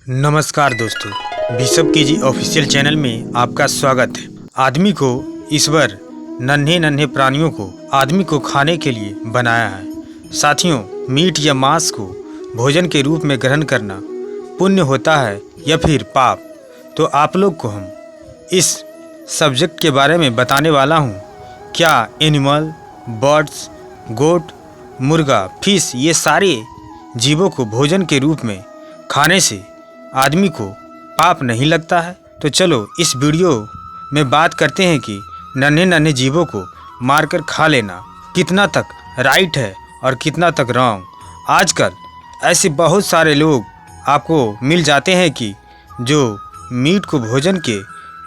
नमस्कार दोस्तों, बिशप के जी ऑफिशियल चैनल में आपका स्वागत है। आदमी को ईश्वर नन्हे नन्हे प्राणियों को आदमी को खाने के लिए बनाया है। साथियों, मीट या मांस को भोजन के रूप में ग्रहण करना पुण्य होता है या फिर पाप, तो आप लोग को हम इस सब्जेक्ट के बारे में बताने वाला हूँ। क्या एनिमल, बर्ड्स, गोट, मुर्गा, फिश ये सारे जीवों को भोजन के रूप में खाने से आदमी को पाप नहीं लगता है? तो चलो इस वीडियो में बात करते हैं कि नन्हे नन्हे जीवों को मारकर खा लेना कितना तक राइट है और कितना तक रॉन्ग। आजकल ऐसे बहुत सारे लोग आपको मिल जाते हैं कि जो मीट को भोजन के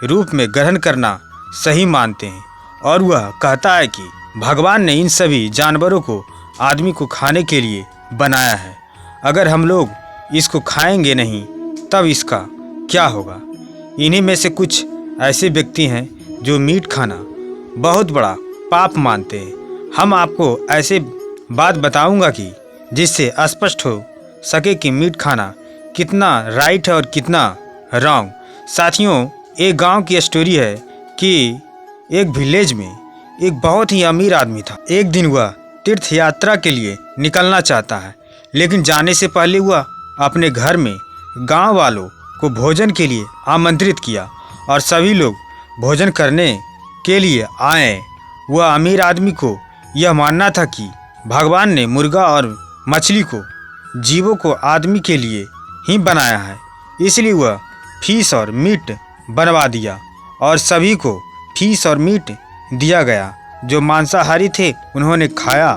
रूप में ग्रहण करना सही मानते हैं और वह कहता है कि भगवान ने इन सभी जानवरों को आदमी को खाने के लिए बनाया है। अगर हम लोग इसको खाएंगे नहीं तब इसका क्या होगा। इन्हीं में से कुछ ऐसे व्यक्ति हैं जो मीट खाना बहुत बड़ा पाप मानते हैं। हम आपको ऐसे बात बताऊंगा कि जिससे स्पष्ट हो सके कि मीट खाना कितना राइट है और कितना रॉन्ग। साथियों, एक गांव की स्टोरी है कि एक विलेज में एक बहुत ही अमीर आदमी था। एक दिन वह तीर्थ यात्रा के लिए निकलना चाहता है, लेकिन जाने से पहले वह अपने घर में गांव वालों को भोजन के लिए आमंत्रित किया और सभी लोग भोजन करने के लिए आए। वह अमीर आदमी को यह मानना था कि भगवान ने मुर्गा और मछली को जीवों को आदमी के लिए ही बनाया है, इसलिए वह फिश और मीट बनवा दिया और सभी को फिश और मीट दिया गया। जो मांसाहारी थे उन्होंने खाया,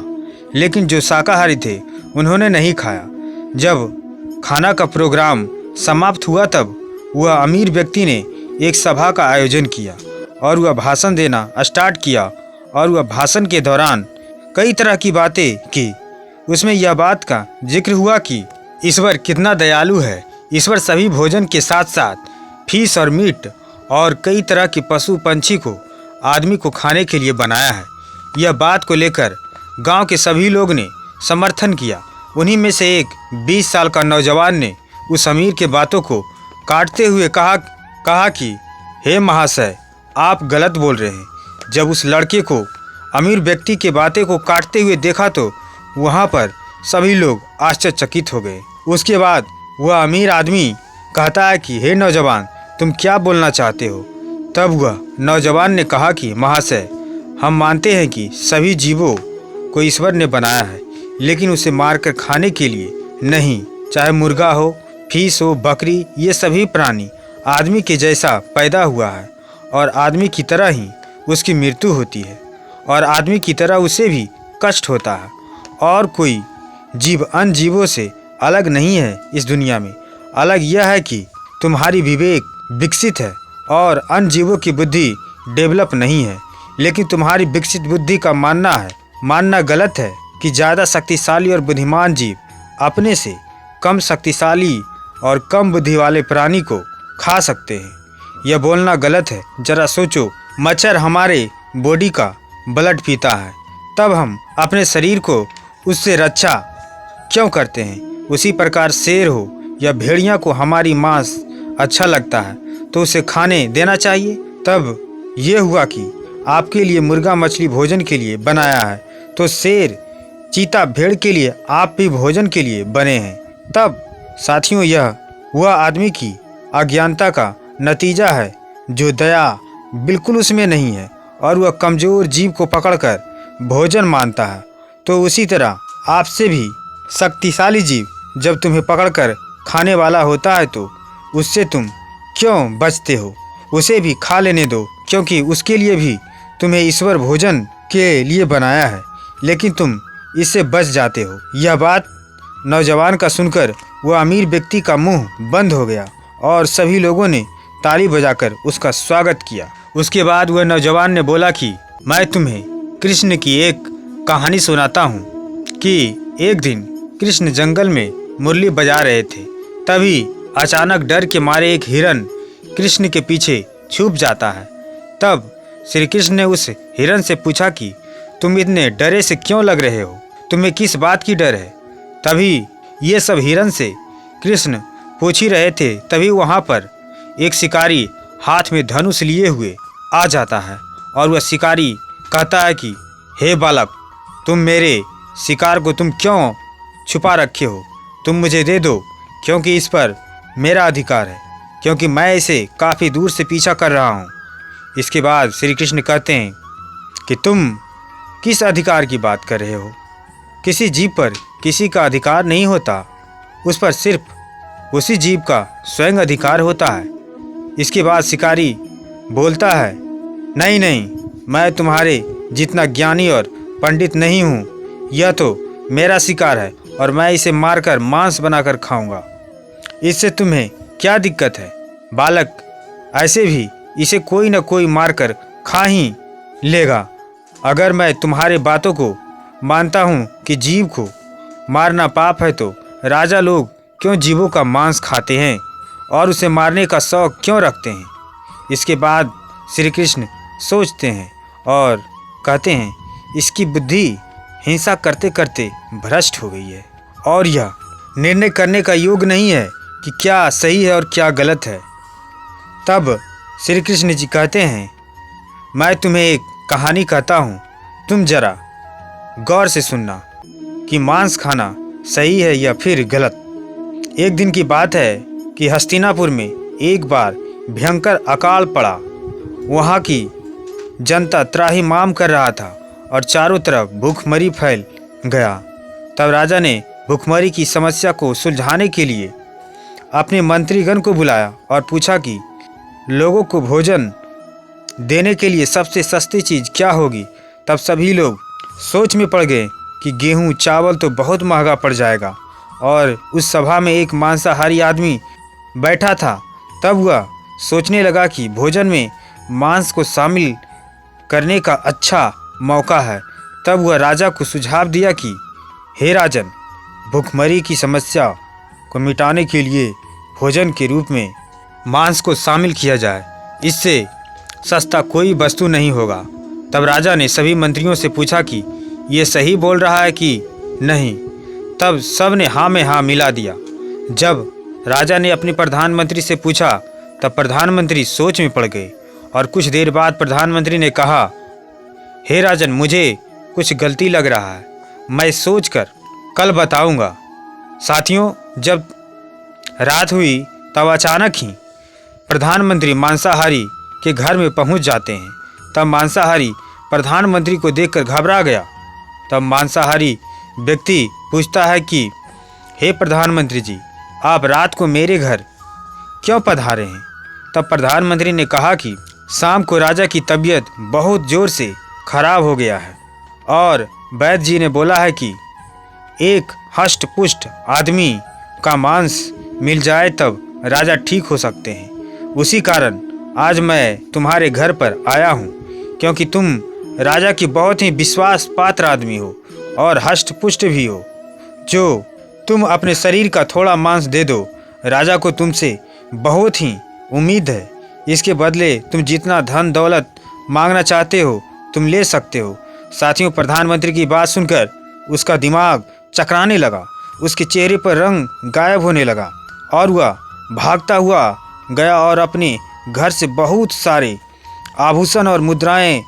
लेकिन जो शाकाहारी थे उन्होंने नहीं खाया। जब खाना का प्रोग्राम समाप्त हुआ तब वह अमीर व्यक्ति ने एक सभा का आयोजन किया और वह भाषण देना स्टार्ट किया और वह भाषण के दौरान कई तरह की बातें की। उसमें यह बात का जिक्र हुआ कि ईश्वर कितना दयालु है। ईश्वर सभी भोजन के साथ साथ फिश और मीट और कई तरह के पशु पंछी को आदमी को खाने के लिए बनाया है। यह बात को लेकर गांव के सभी लोग ने समर्थन किया। उन्हीं में से एक 20 साल का नौजवान ने उस अमीर के बातों को काटते हुए कहा कि हे महाशय, आप गलत बोल रहे हैं। जब उस लड़के को अमीर व्यक्ति के बातें को काटते हुए देखा तो वहाँ पर सभी लोग आश्चर्यचकित हो गए। उसके बाद वह अमीर आदमी कहता है कि हे नौजवान, तुम क्या बोलना चाहते हो? तब वह नौजवान ने कहा कि महाशय, हम मानते हैं कि सभी जीवों को ईश्वर ने बनाया है, लेकिन उसे मारकर खाने के लिए नहीं। चाहे मुर्गा हो, फिश हो, बकरी, ये सभी प्राणी आदमी के जैसा पैदा हुआ है और आदमी की तरह ही उसकी मृत्यु होती है और आदमी की तरह उसे भी कष्ट होता है। और कोई जीव अन्य जीवों से अलग नहीं है इस दुनिया में। अलग यह है कि तुम्हारी विवेक विकसित है और अन्य जीवों की बुद्धि डेवलप नहीं है। लेकिन तुम्हारी विकसित बुद्धि का मानना गलत है कि ज़्यादा शक्तिशाली और बुद्धिमान जीव अपने से कम शक्तिशाली और कम बुद्धि वाले प्राणी को खा सकते हैं। यह बोलना गलत है। जरा सोचो, मच्छर हमारे बॉडी का ब्लड पीता है, तब हम अपने शरीर को उससे रक्षा क्यों करते हैं? उसी प्रकार शेर हो या भेड़िया को हमारी मांस अच्छा लगता है तो उसे खाने देना चाहिए। तब ये हुआ कि आपके लिए मुर्गा मछली भोजन के लिए बनाया है, तो शेर चीता भेड़ के लिए आप भी भोजन के लिए बने हैं। तब साथियों, यह वह आदमी की अज्ञानता का नतीजा है जो दया बिल्कुल उसमें नहीं है और वह कमज़ोर जीव को पकड़कर भोजन मानता है। तो उसी तरह आपसे भी शक्तिशाली जीव जब तुम्हें पकड़कर खाने वाला होता है तो उससे तुम क्यों बचते हो? उसे भी खा लेने दो, क्योंकि उसके लिए भी तुम्हें ईश्वर भोजन के लिए बनाया है, लेकिन तुम इससे बच जाते हो। यह बात नौजवान का सुनकर वह अमीर व्यक्ति का मुंह बंद हो गया और सभी लोगों ने ताली बजाकर उसका स्वागत किया। उसके बाद वह नौजवान ने बोला कि मैं तुम्हें कृष्ण की एक कहानी सुनाता हूँ कि एक दिन कृष्ण जंगल में मुरली बजा रहे थे। तभी अचानक डर के मारे एक हिरन कृष्ण के पीछे छुप जाता है। तब श्री कृष्ण ने उस हिरन से पूछा कि तुम इतने डरे से क्यों लग रहे हो? तुम्हें किस बात की डर है? तभी ये सब हिरन से कृष्ण पूछ ही रहे थे तभी वहाँ पर एक शिकारी हाथ में धनुष लिए हुए आ जाता है और वह शिकारी कहता है कि हे बालक, तुम मेरे शिकार को तुम क्यों छुपा रखे हो? तुम मुझे दे दो, क्योंकि इस पर मेरा अधिकार है, क्योंकि मैं इसे काफ़ी दूर से पीछा कर रहा हूँ। इसके बाद श्री कृष्ण कहते हैं कि तुम किस अधिकार की बात कर रहे हो? किसी जीव पर किसी का अधिकार नहीं होता, उस पर सिर्फ उसी जीव का स्वयं अधिकार होता है। इसके बाद शिकारी बोलता है, नहीं नहीं, मैं तुम्हारे जितना ज्ञानी और पंडित नहीं हूँ। यह तो मेरा शिकार है और मैं इसे मारकर मांस बनाकर खाऊंगा। इससे तुम्हें क्या दिक्कत है? बालक, ऐसे भी इसे कोई न कोई मारकर खा ही लेगा। अगर मैं तुम्हारे बातों को मानता हूँ कि जीव को मारना पाप है, तो राजा लोग क्यों जीवों का मांस खाते हैं और उसे मारने का शौक क्यों रखते हैं? इसके बाद श्री कृष्ण सोचते हैं और कहते हैं, इसकी बुद्धि हिंसा करते करते भ्रष्ट हो गई है और यह निर्णय करने का योग नहीं है कि क्या सही है और क्या गलत है। तब श्री कृष्ण जी कहते हैं, मैं तुम्हें एक कहानी कहता हूँ, तुम जरा गौर से सुनना कि मांस खाना सही है या फिर गलत। एक दिन की बात है कि हस्तिनापुर में एक बार भयंकर अकाल पड़ा। वहाँ की जनता त्राहिमाम कर रहा था और चारों तरफ भूखमरी फैल गया। तब राजा ने भूखमरी की समस्या को सुलझाने के लिए अपने मंत्रीगण को बुलाया और पूछा कि लोगों को भोजन देने के लिए सबसे सस्ती चीज़ क्या होगी। तब सभी लोग सोच में पड़ गए कि गेहूं चावल तो बहुत महंगा पड़ जाएगा। और उस सभा में एक मांसाहारी आदमी बैठा था। तब वह सोचने लगा कि भोजन में मांस को शामिल करने का अच्छा मौका है। तब वह राजा को सुझाव दिया कि हे राजन, भूखमरी की समस्या को मिटाने के लिए भोजन के रूप में मांस को शामिल किया जाए, इससे सस्ता कोई वस्तु नहीं होगा। तब राजा ने सभी मंत्रियों से पूछा कि ये सही बोल रहा है कि नहीं। तब सब ने हाँ में हाँ मिला दिया। जब राजा ने अपने प्रधानमंत्री से पूछा तब प्रधानमंत्री सोच में पड़ गए और कुछ देर बाद प्रधानमंत्री ने कहा, हे राजन, मुझे कुछ गलती लग रहा है, मैं सोचकर कल बताऊंगा। साथियों, जब रात हुई तब अचानक ही प्रधानमंत्री मांसाहारी के घर में पहुंच जाते हैं। तब मांसाहारी प्रधानमंत्री को देखकर घबरा गया। तब मांसाहारी व्यक्ति पूछता है कि हे प्रधानमंत्री जी, आप रात को मेरे घर क्यों पधारे हैं? तब प्रधानमंत्री ने कहा कि शाम को राजा की तबीयत बहुत ज़ोर से खराब हो गया है और वैद्य जी ने बोला है कि एक हष्ट पुष्ट आदमी का मांस मिल जाए तब राजा ठीक हो सकते हैं। उसी कारण आज मैं तुम्हारे घर पर आया हूँ, क्योंकि तुम राजा की बहुत ही विश्वास पात्र आदमी हो और हष्ट पुष्ट भी हो। जो तुम अपने शरीर का थोड़ा मांस दे दो, राजा को तुमसे बहुत ही उम्मीद है। इसके बदले तुम जितना धन दौलत मांगना चाहते हो तुम ले सकते हो। साथियों, प्रधानमंत्री की बात सुनकर उसका दिमाग चकराने लगा, उसके चेहरे पर रंग गायब होने लगा और वह भागता हुआ गया और अपने घर से बहुत सारे आभूषण और मुद्राएं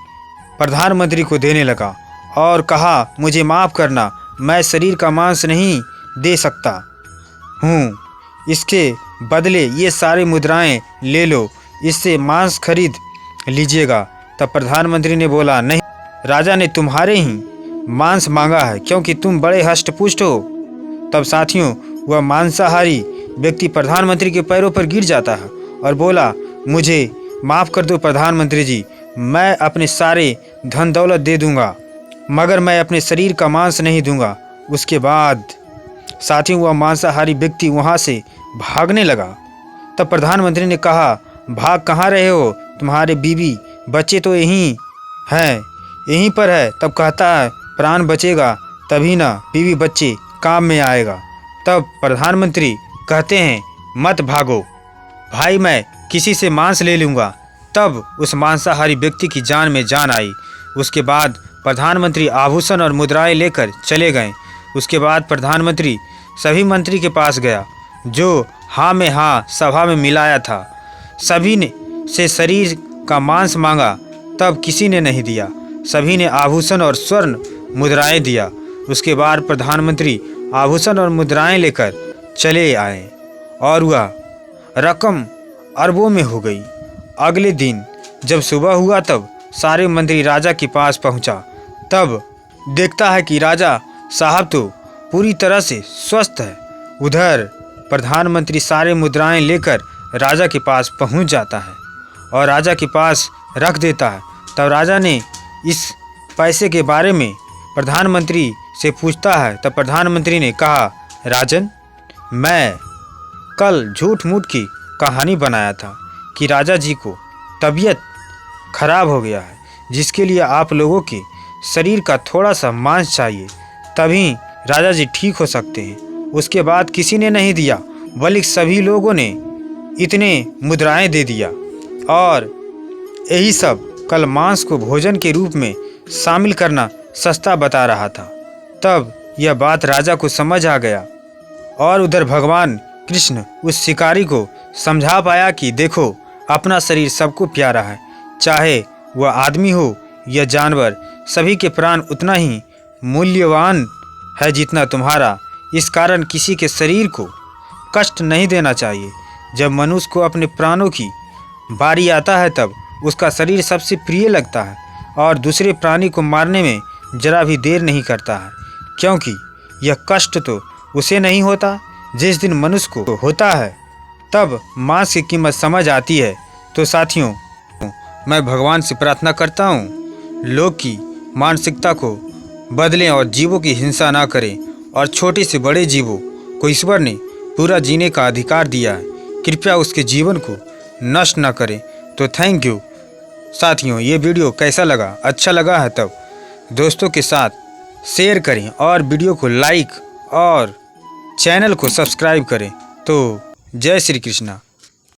प्रधानमंत्री को देने लगा और कहा, मुझे माफ़ करना, मैं शरीर का मांस नहीं दे सकता हूँ, इसके बदले ये सारे मुद्राएं ले लो, इससे मांस खरीद लीजिएगा। तब प्रधानमंत्री ने बोला, नहीं, राजा ने तुम्हारे ही मांस मांगा है, क्योंकि तुम बड़े हष्टपुष्ट हो। तब साथियों, वह मांसाहारी व्यक्ति प्रधानमंत्री के पैरों पर गिर जाता है और बोला, मुझे माफ़ कर दो प्रधानमंत्री जी, मैं अपने सारे धन दौलत दे दूंगा, मगर मैं अपने शरीर का मांस नहीं दूंगा। उसके बाद साथियों, वह मांसाहारी व्यक्ति वहाँ से भागने लगा। तब प्रधानमंत्री ने कहा, भाग कहाँ रहे हो? तुम्हारे बीवी बच्चे तो यहीं हैं, यहीं पर है। तब कहता है, प्राण बचेगा तभी ना बीवी बच्चे काम में आएगा। तब प्रधानमंत्री कहते हैं, मत भागो भाई, मैं किसी से मांस ले लूँगा। तब उस मांसाहारी व्यक्ति की जान में जान आई। उसके बाद प्रधानमंत्री आभूषण और मुद्राएं लेकर चले गए। उसके बाद प्रधानमंत्री सभी मंत्री के पास गया जो हाँ में हाँ सभा में मिलाया था। सभी ने से शरीर का मांस मांगा, तब किसी ने नहीं दिया। सभी ने आभूषण और स्वर्ण मुद्राएं दिया। उसके बाद प्रधानमंत्री आभूषण और मुद्राएं लेकर चले आए और वह रकम अरबों में हो गई। अगले दिन जब सुबह हुआ तब सारे मंत्री राजा के पास पहुंचा। तब देखता है कि राजा साहब तो पूरी तरह से स्वस्थ है। उधर प्रधानमंत्री सारे मुद्राएं लेकर राजा के पास पहुंच जाता है और राजा के पास रख देता है। तब राजा ने इस पैसे के बारे में प्रधानमंत्री से पूछता है। तब प्रधानमंत्री ने कहा, राजन, मैं कल झूठ मूठ की कहानी बनाया था कि राजा जी को तबीयत खराब हो गया है, जिसके लिए आप लोगों के शरीर का थोड़ा सा मांस चाहिए, तभी राजा जी ठीक हो सकते हैं। उसके बाद किसी ने नहीं दिया, बल्कि सभी लोगों ने इतने मुद्राएं दे दिया और यही सब कल मांस को भोजन के रूप में शामिल करना सस्ता बता रहा था। तब यह बात राजा को समझ आ गया और उधर भगवान कृष्ण उस शिकारी को समझा पाया कि देखो, अपना शरीर सबको प्यारा है, चाहे वह आदमी हो या जानवर, सभी के प्राण उतना ही मूल्यवान है जितना तुम्हारा। इस कारण किसी के शरीर को कष्ट नहीं देना चाहिए। जब मनुष्य को अपने प्राणों की बारी आता है तब उसका शरीर सबसे प्रिय लगता है और दूसरे प्राणी को मारने में जरा भी देर नहीं करता है, क्योंकि यह कष्ट तो उसे नहीं होता जिस दिन मनुष्य को होता है। तब मांस की कीमत समझ आती है। तो साथियों, मैं भगवान से प्रार्थना करता हूँ, लोग की मानसिकता को बदलें और जीवों की हिंसा ना करें और छोटे से बड़े जीवों को ईश्वर ने पूरा जीने का अधिकार दिया है, कृपया उसके जीवन को नष्ट ना करें। तो थैंक यू साथियों। ये वीडियो कैसा लगा? अच्छा लगा है तब दोस्तों के साथ शेयर करें और वीडियो को लाइक और चैनल को सब्सक्राइब करें। तो जय श्री कृष्णा।